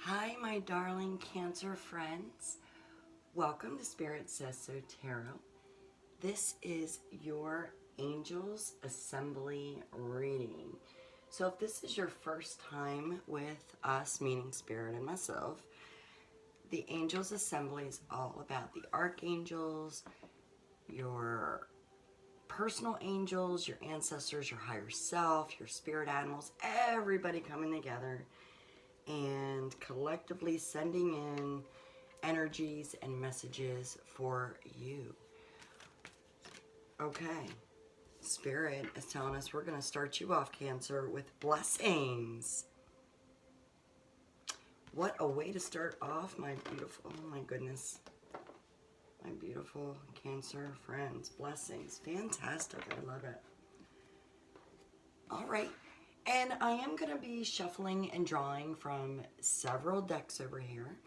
Hi, my darling Cancer friends. Welcome to Spirit Says So Tarot. This is your Angels Assembly reading. So if this is your first time with us, meaning Spirit and myself, the Angels Assembly is all about the archangels, your personal angels, your ancestors, your higher self, your spirit animals, everybody coming together and collectively sending in energies and messages for you. Okay, Spirit is telling us we're going to start you off, Cancer, with blessings. What a way to start off, my beautiful, oh my goodness, my beautiful Cancer friends. Blessings. Fantastic. I love it. All right. And I am going to be shuffling and drawing from several decks over here.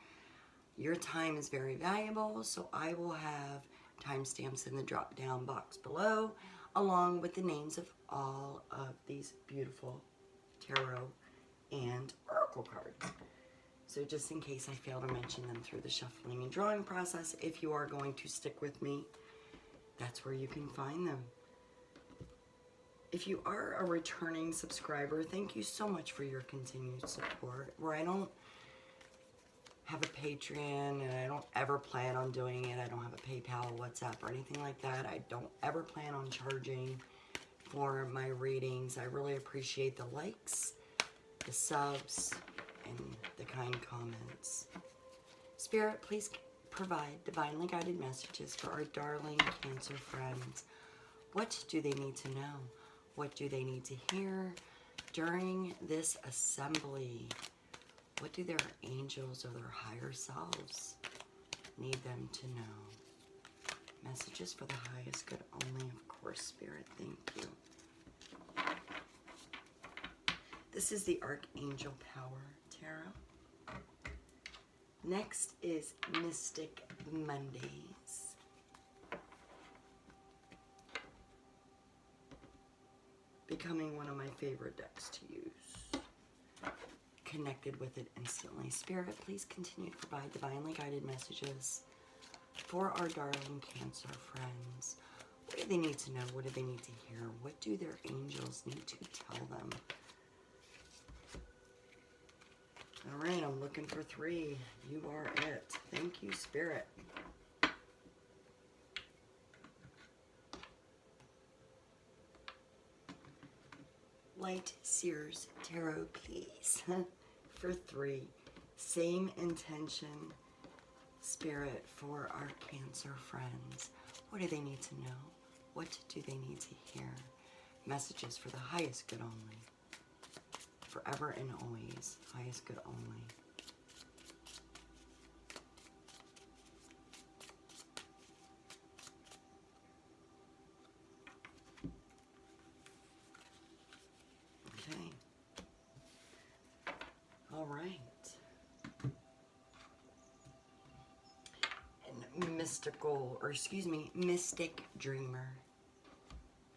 Your time is very valuable, so I will have timestamps in the drop-down box below, along with the names of all of these beautiful tarot and oracle cards. So just in case I fail to mention them through the shuffling and drawing process, if you are going to stick with me, that's where you can find them. If you are a returning subscriber, thank you so much for your continued support. Where I don't have a Patreon and I don't ever plan on doing it. I don't have a PayPal, WhatsApp, or anything like that. I don't ever plan on charging for my readings. I really appreciate the likes, the subs, and the kind comments. Spirit, please provide divinely guided messages for our darling Cancer friends. What do they need to know? What do they need to hear during this assembly? What do their angels or their higher selves need them to know? Messages for the highest good only, of course, Spirit. Thank you. This is the Archangel Power Tarot. Next is Mystic Mondays. Becoming one of my favorite decks to use. Connected with it instantly. Spirit, please continue to provide divinely guided messages for our darling Cancer friends. What do they need to know? What do they need to hear? What do their angels need to tell them? All right, I'm looking for 3. You are it. Thank you, Spirit. Light Seers Tarot, please. For 3. Same intention, Spirit, for our Cancer friends. What do they need to know? What do they need to hear? Messages for the highest good only. Forever and always, highest good only. Okay. All right. And Mystic Dreamer.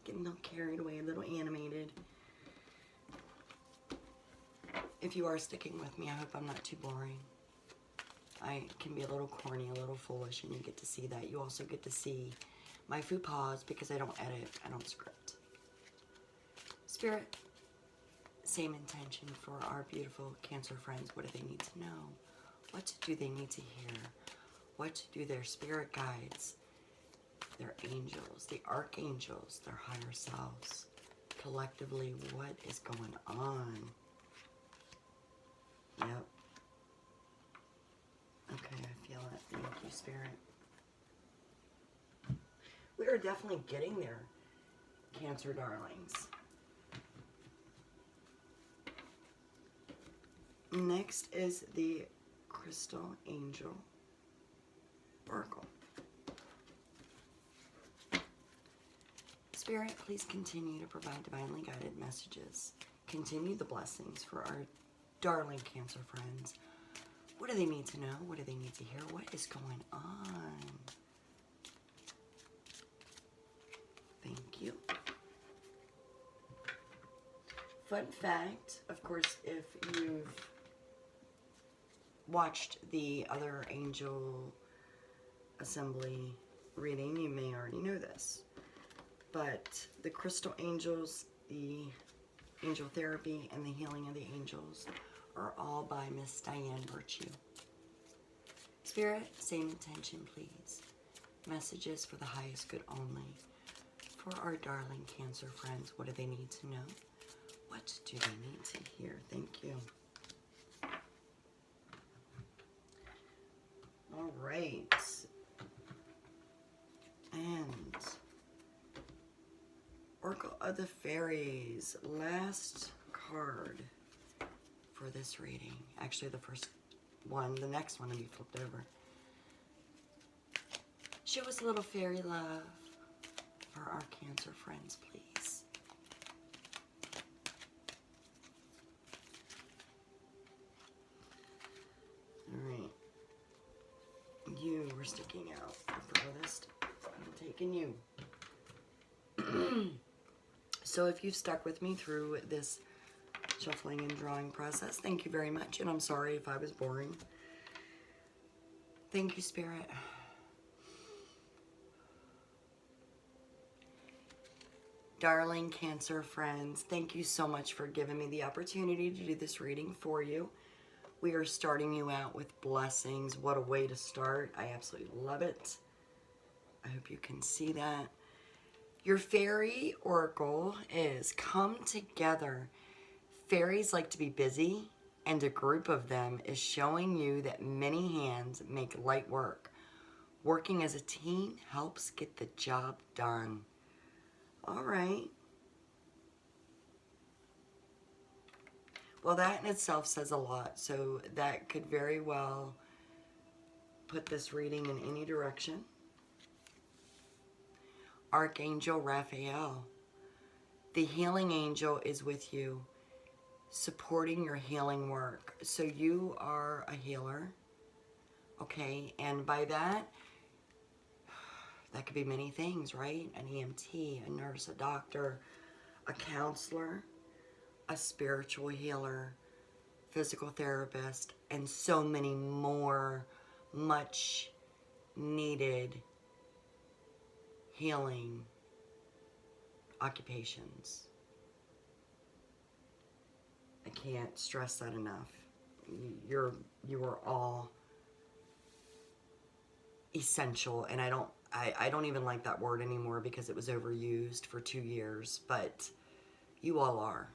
Getting a little carried away, a little animated. If you are sticking with me, I hope I'm not too boring. I can be a little corny, a little foolish, and you get to see that. You also get to see my faux pas because I don't edit, I don't script. Spirit, same intention for our beautiful Cancer friends. What do they need to know? What do they need to hear? What do their spirit guides, their angels, the archangels, their higher selves, collectively, what is going on? Yep. Okay, I feel it. Thank you, Spirit. We are definitely getting there, Cancer darlings. Next is the Crystal Angel Oracle. Spirit, please continue to provide divinely guided messages. Continue the blessings for our darling Cancer friends. What do they need to know? What do they need to hear? What is going on? Thank you. Fun fact, of course, if you've watched the other angel assembly reading, you may already know this. But the crystal angels, the angel therapy, and the healing of the angels are all by Miss Diane Virtue. Spirit, same intention, please. Messages for the highest good only. For our darling Cancer friends, what do they need to know? What do they need to hear? Thank you. All right. And Oracle of the Fairies, last card for this reading. Actually, the first one, the next one will be flipped over. Show us a little fairy love for our Cancer friends, please. All right. You were sticking out the furthest. I'm taking you. So if you've stuck with me through this shuffling and drawing process, thank you very much. And I'm sorry if I was boring. Thank you, Spirit. Darling Cancer friends, thank you so much for giving me the opportunity to do this reading for you. We are starting you out with blessings. What a way to start. I absolutely love it. I hope you can see that. Your fairy oracle is come together. Fairies like to be busy, and a group of them is showing you that many hands make light work. Working as a team helps get the job done. All right. Well, that in itself says a lot, so that could very well put this reading in any direction. Archangel Raphael, the healing angel, is with you, supporting your healing work. So you are a healer, okay? And by that could be many things, right? An EMT, a nurse, a doctor, a counselor, a spiritual healer, physical therapist, and so many more much needed healing occupations. I can't stress that enough. You are all essential, and I don't even like that word anymore because it was overused for 2 years, but you all are.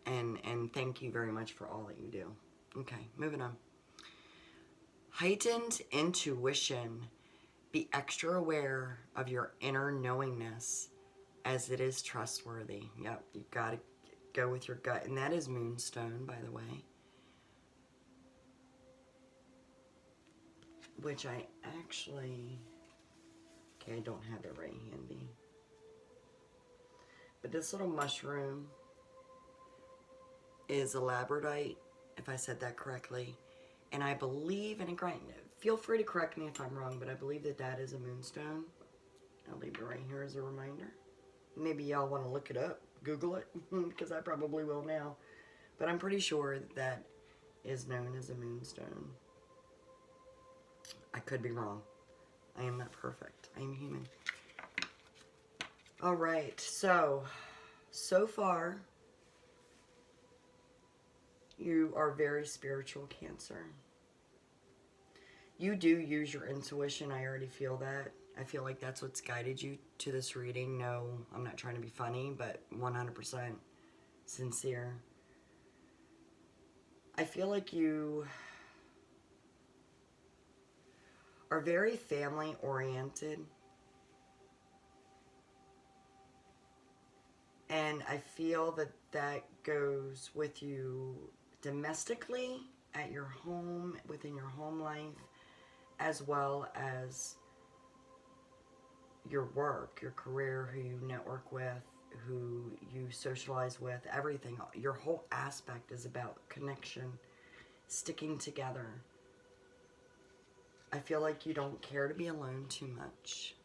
And thank you very much for all that you do. Okay, moving on. Heightened intuition. Be extra aware of your inner knowingness as it is trustworthy. Yep, you got to go with your gut. And that is Moonstone, by the way. Which I actually... Okay, I don't have it right handy. But this little mushroom is a labradorite, if I said that correctly. And I believe, and feel free to correct me if I'm wrong, but I believe that that is a moonstone. I'll leave it right here as a reminder. Maybe y'all want to look it up, Google it, because I probably will now. But I'm pretty sure that is known as a moonstone. I could be wrong. I am not perfect. I am human. All right, so far, you are very spiritual, Cancer. You do use your intuition. I already feel that. I feel like that's what's guided you to this reading. No, I'm not trying to be funny, but 100% sincere. I feel like you are very family oriented. And I feel that that goes with you domestically, at your home, within your home life, as well as your work, your career, who you network with, who you socialize with, everything. Your whole aspect is about connection, sticking together. I feel like you don't care to be alone too much.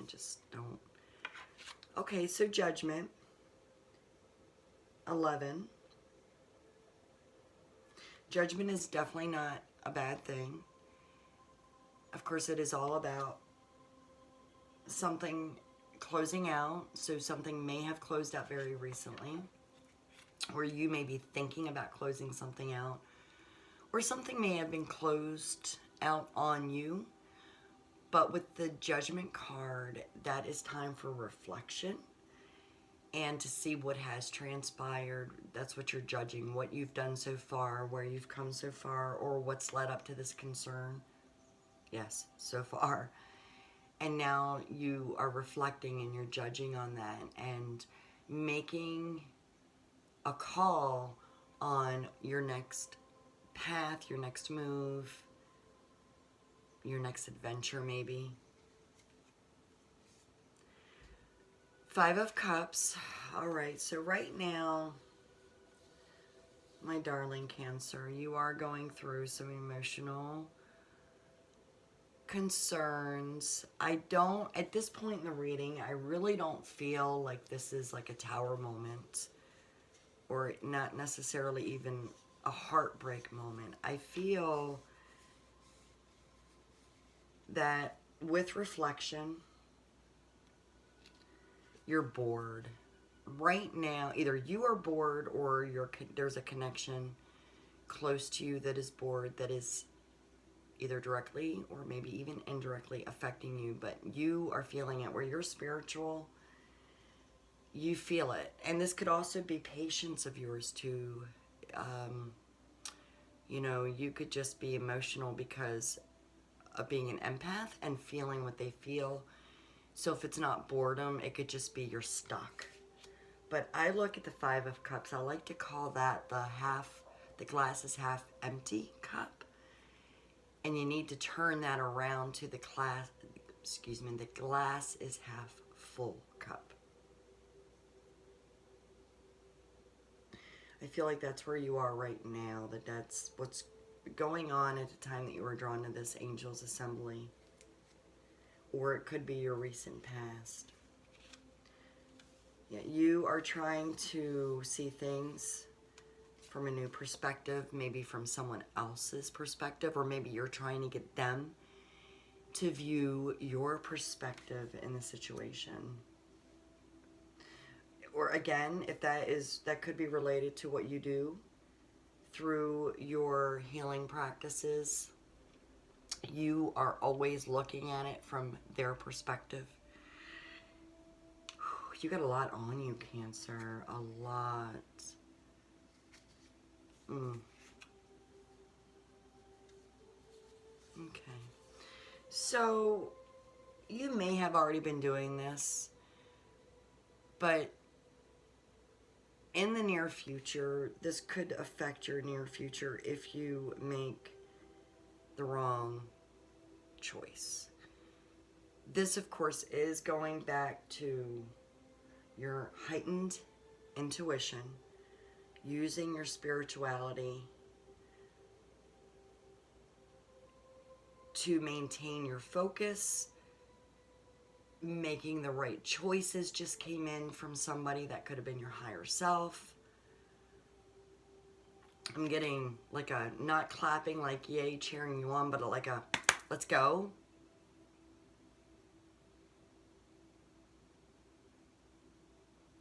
I just don't. Okay, so Judgment. 11. Judgment is definitely not a bad thing. Of course, it is all about something closing out. So something may have closed out very recently, or you may be thinking about closing something out, or something may have been closed out on you. But with the Judgment card, that is time for reflection and to see what has transpired. That's what you're judging, what you've done so far, where you've come so far, or what's led up to this concern. Yes, so far. And now you are reflecting and you're judging on that and making a call on your next path, your next move, your next adventure maybe. Five of Cups. All right, so right now, my darling Cancer, you are going through some emotional concerns. At this point in the reading, I really don't feel like this is like a tower moment or not necessarily even a heartbreak moment. I feel that with reflection, you're bored. Right now, either you are bored or there's a connection close to you that is bored, that is either directly or maybe even indirectly affecting you, but you are feeling it. Where you're spiritual, you feel it. And this could also be patience of yours too. You know, you could just be emotional because of being an empath and feeling what they feel. So if it's not boredom, it could just be you're stuck. But I look at the Five of Cups, I like to call that the glass is half empty cup. And you need to turn that around to the glass is half full cup. I feel like that's where you are right now, that's what's going on at the time that you were drawn to this Angel's Assembly. Or it could be your recent past. Yeah, you are trying to see things from a new perspective, maybe from someone else's perspective, or maybe you're trying to get them to view your perspective in the situation. Or again, if that could be related to what you do through your healing practices. You are always looking at it from their perspective. You got a lot on you, Cancer. A lot. Okay. So, you may have already been doing this, but in the near future, this could affect your near future if you make the wrong choice. This, of course, is going back to your heightened intuition, using your spirituality to maintain your focus. Making the right choices just came in from somebody that could have been your higher self. I'm getting like a, not clapping like yay, cheering you on, but like a let's go.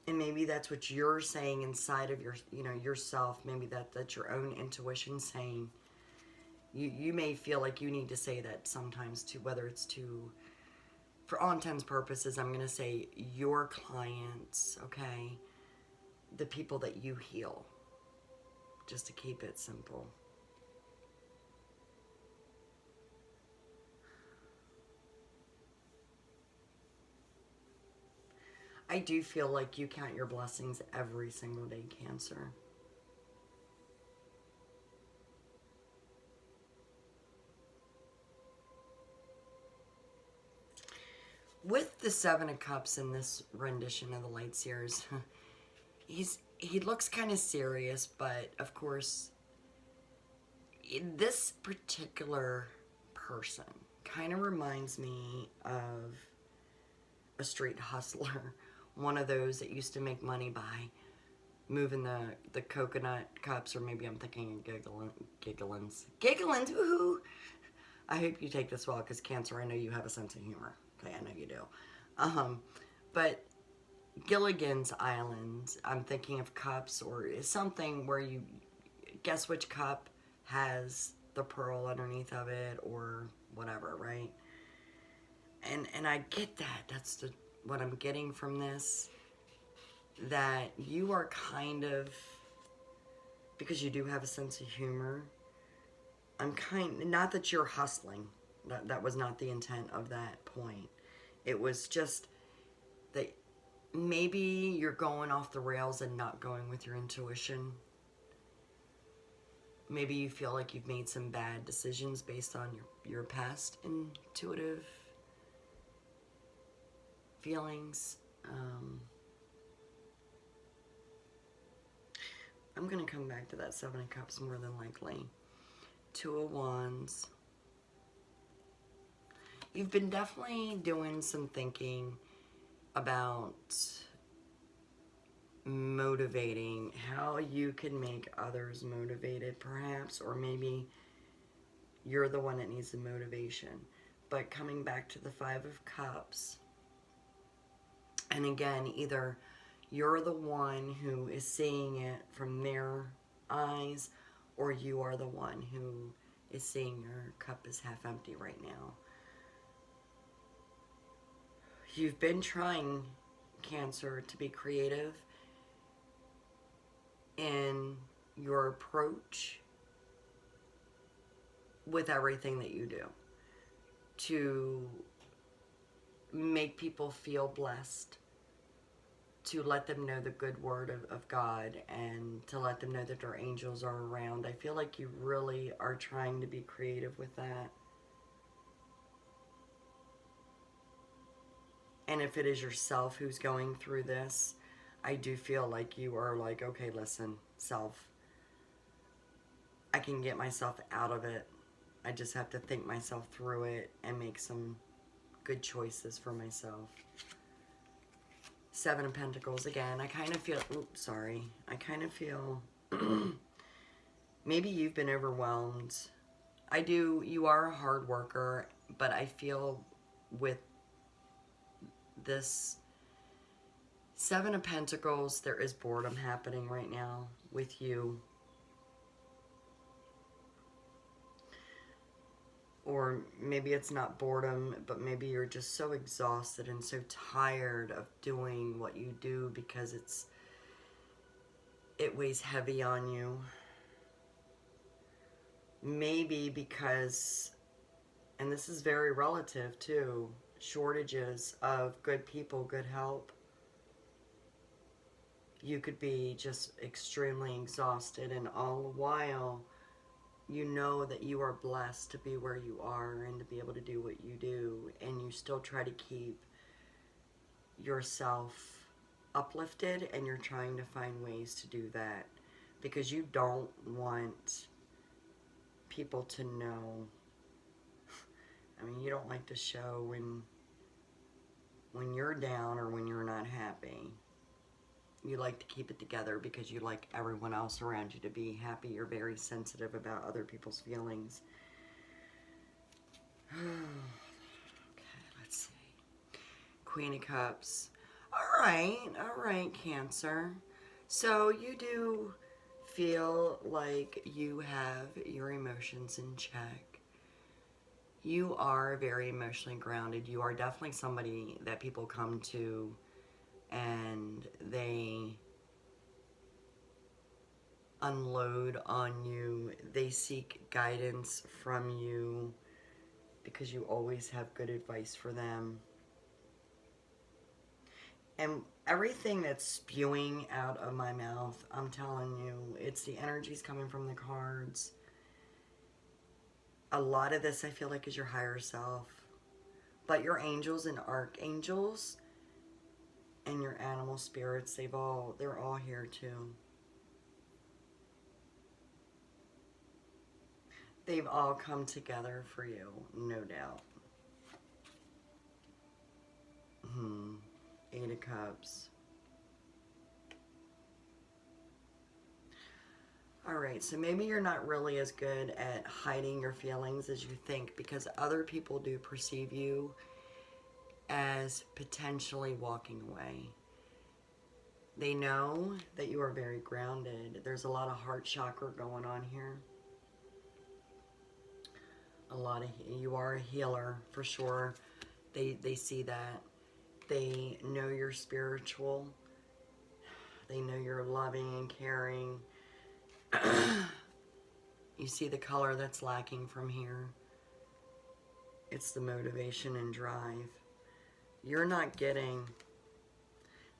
And maybe that's what you're saying inside of your, yourself. Maybe that's your own intuition saying. You may feel like you need to say that sometimes to, whether it's to, for all intents and purposes, I'm going to say your clients, okay? The people that you heal, just to keep it simple. I do feel like you count your blessings every single day, Cancer. With the Seven of Cups in this rendition of the Light Seers, he looks kind of serious, but of course, this particular person kind of reminds me of a street hustler, one of those that used to make money by moving the coconut cups, or maybe I'm thinking of gigglins. Gigglins, woohoo! I hope you take this well, because Cancer, I know you have a sense of humor. Okay, I know you do. But Gilligan's Island, I'm thinking of cups, or something where you guess which cup has the pearl underneath of it, or whatever, right? And I get that. That's what I'm getting from this. That you are kind of, because you do have a sense of humor, not that you're hustling. That was not the intent of that point. It was just that maybe you're going off the rails and not going with your intuition. Maybe you feel like you've made some bad decisions based on your past intuitive feelings. I'm going to come back to that Seven of Cups more than likely. Two of Wands. You've been definitely doing some thinking about motivating, how you can make others motivated, perhaps, or maybe you're the one that needs the motivation. But coming back to the Five of Cups, and again, either you're the one who is seeing it from their eyes, or you are the one who is seeing your cup is half empty right now. You've been trying, Cancer, to be creative in your approach with everything that you do, to make people feel blessed, to let them know the good word of God, and to let them know that their angels are around. I feel like you really are trying to be creative with that. And if it is yourself who's going through this, I do feel like you are like, okay, listen, self, I can get myself out of it. I just have to think myself through it and make some good choices for myself. Seven of Pentacles again. I kind of feel, oops, sorry. I kind of feel maybe you've been overwhelmed. You are a hard worker, but I feel with this Seven of Pentacles, there is boredom happening right now with you. Or maybe it's not boredom, but maybe you're just so exhausted and so tired of doing what you do because it weighs heavy on you. Maybe because, and this is very relative too, shortages of good people, good help. You could be just extremely exhausted, and all the while you know that you are blessed to be where you are and to be able to do what you do, and you still try to keep yourself uplifted, and you're trying to find ways to do that because you don't want people to know. I mean, you don't like to show when you're down or when you're not happy. You like to keep it together because you like everyone else around you to be happy. You're very sensitive about other people's feelings. Okay, let's see. Queen of Cups. All right, Cancer. So you do feel like you have your emotions in check. You are very emotionally grounded. You are definitely somebody that people come to and they unload on you. They seek guidance from you because you always have good advice for them. And everything that's spewing out of my mouth, I'm telling you, it's the energies coming from the cards. A lot of this I feel like is your higher self. But your angels and archangels and your animal spirits, they're all here too. They've all come together for you, no doubt. Eight of Cups. All right, so maybe you're not really as good at hiding your feelings as you think, because other people do perceive you as potentially walking away. They know that you are very grounded. There's a lot of heart chakra going on here. You are a healer for sure. They see that. They know you're spiritual. They know you're loving and caring. You see the color that's lacking from here. It's the motivation and drive. You're not getting...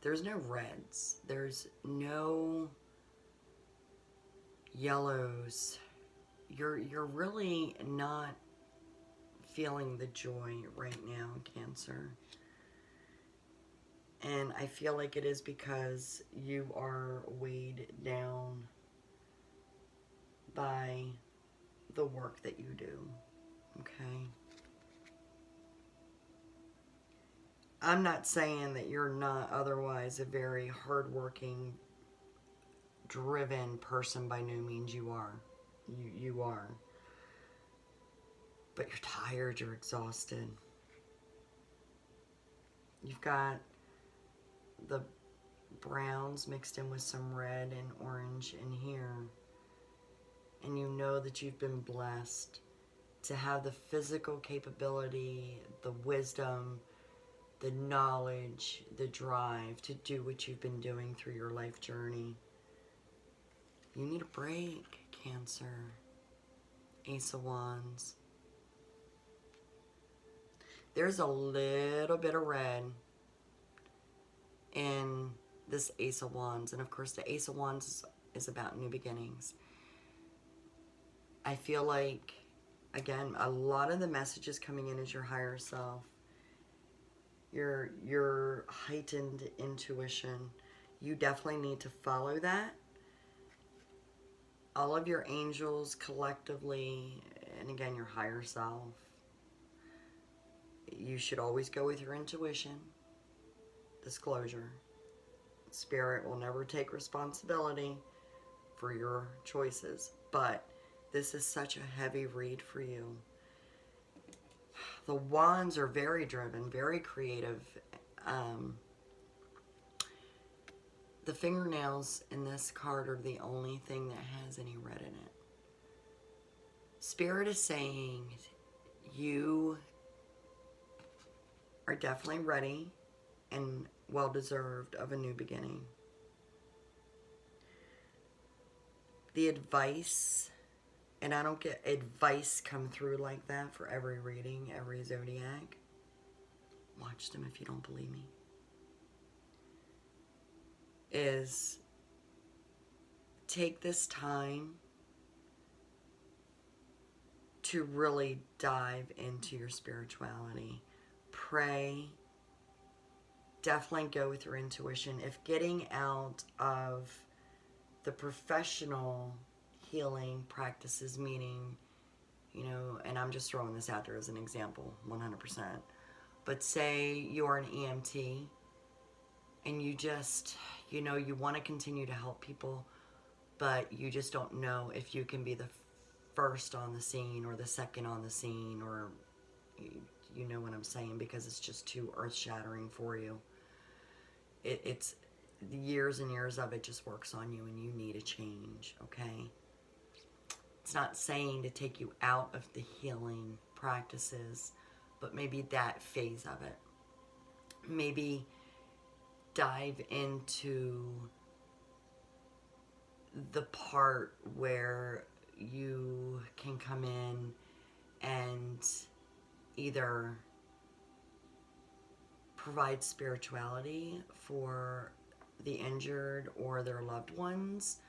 There's no reds. There's no yellows. You're really not feeling the joy right now, Cancer. And I feel like it is because you are weighed down by the work that you do, okay? I'm not saying that you're not otherwise a very hardworking, driven person. By no means you are. You are. But you're tired, you're exhausted. You've got the browns mixed in with some red and orange in here. And you know that you've been blessed to have the physical capability, the wisdom, the knowledge, the drive to do what you've been doing through your life journey. You need a break, Cancer. Ace of Wands. There's a little bit of red in this Ace of Wands. And of course, the Ace of Wands is about new beginnings. I feel like, again, a lot of the messages coming in is your higher self. Your heightened intuition. You definitely need to follow that. All of your angels collectively, and again, your higher self. You should always go with your intuition. Disclosure. Spirit will never take responsibility for your choices. But this is such a heavy read for you. The wands are very driven, very creative. The fingernails in this card are the only thing that has any red in it. Spirit is saying you are definitely ready and well-deserved of a new beginning. The advice, and I don't get advice come through like that for every reading, every zodiac. Watch them if you don't believe me. Is take this time to really dive into your spirituality. Pray. Definitely go with your intuition. If getting out of the professional healing practices, meaning, you know, and I'm just throwing this out there as an example, 100%. But say you're an EMT and you just, you know, you want to continue to help people, but you just don't know if you can be the first on the scene or the second on the scene, or you know what I'm saying, because it's just too earth-shattering for you. It's years and years of it just works on you, and you need a change, okay? It's not saying to take you out of the healing practices, but maybe that phase of it. Maybe dive into the part where you can come in and either provide spirituality for the injured or their loved ones,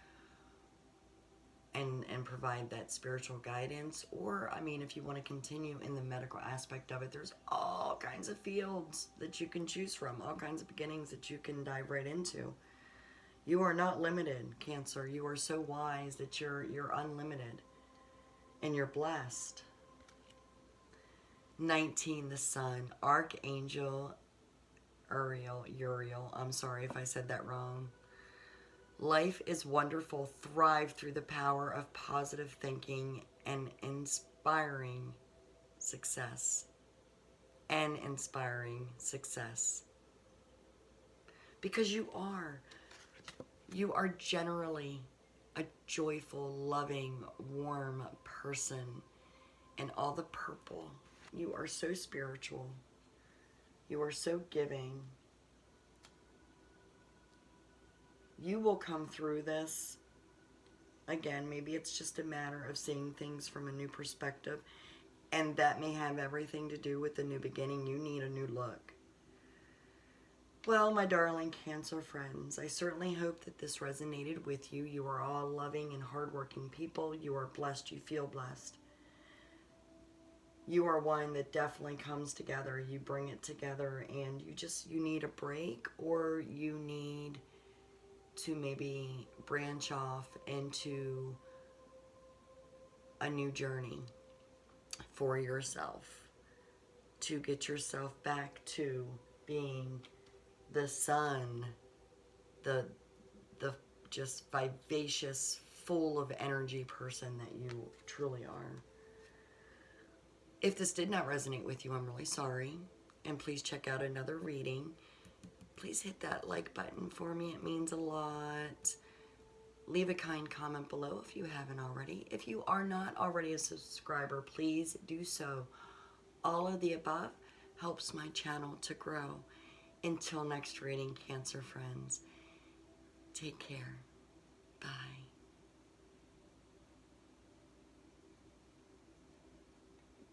and provide that spiritual guidance. Or, I mean, if you want to continue in the medical aspect of it, there's all kinds of fields that you can choose from, all kinds of beginnings that you can dive right into. You are not limited, Cancer. You are so wise that you're unlimited, and you're blessed. 19, the Sun, Archangel Uriel, I'm sorry if I said that wrong. Life is wonderful. Thrive through the power of positive thinking and inspiring success. And inspiring success. Because you are. You are generally a joyful, loving, warm person. And all the purple. You are so spiritual. You are so giving. You will come through this. Again, maybe it's just a matter of seeing things from a new perspective. And that may have everything to do with the new beginning. You need a new look. Well, my darling Cancer friends, I certainly hope that this resonated with you. You are all loving and hardworking people. You are blessed. You feel blessed. You are one that definitely comes together. You bring it together, and you need a break, or you need to maybe branch off into a new journey for yourself, to get yourself back to being the sun, the just vivacious, full of energy person that you truly are. If this did not resonate with you, I'm really sorry. And please check out another reading. Please hit that like button for me. It means a lot. Leave a kind comment below if you haven't already. If you are not already a subscriber, please do so. All of the above helps my channel to grow. Until next reading, Cancer friends, take care. Bye.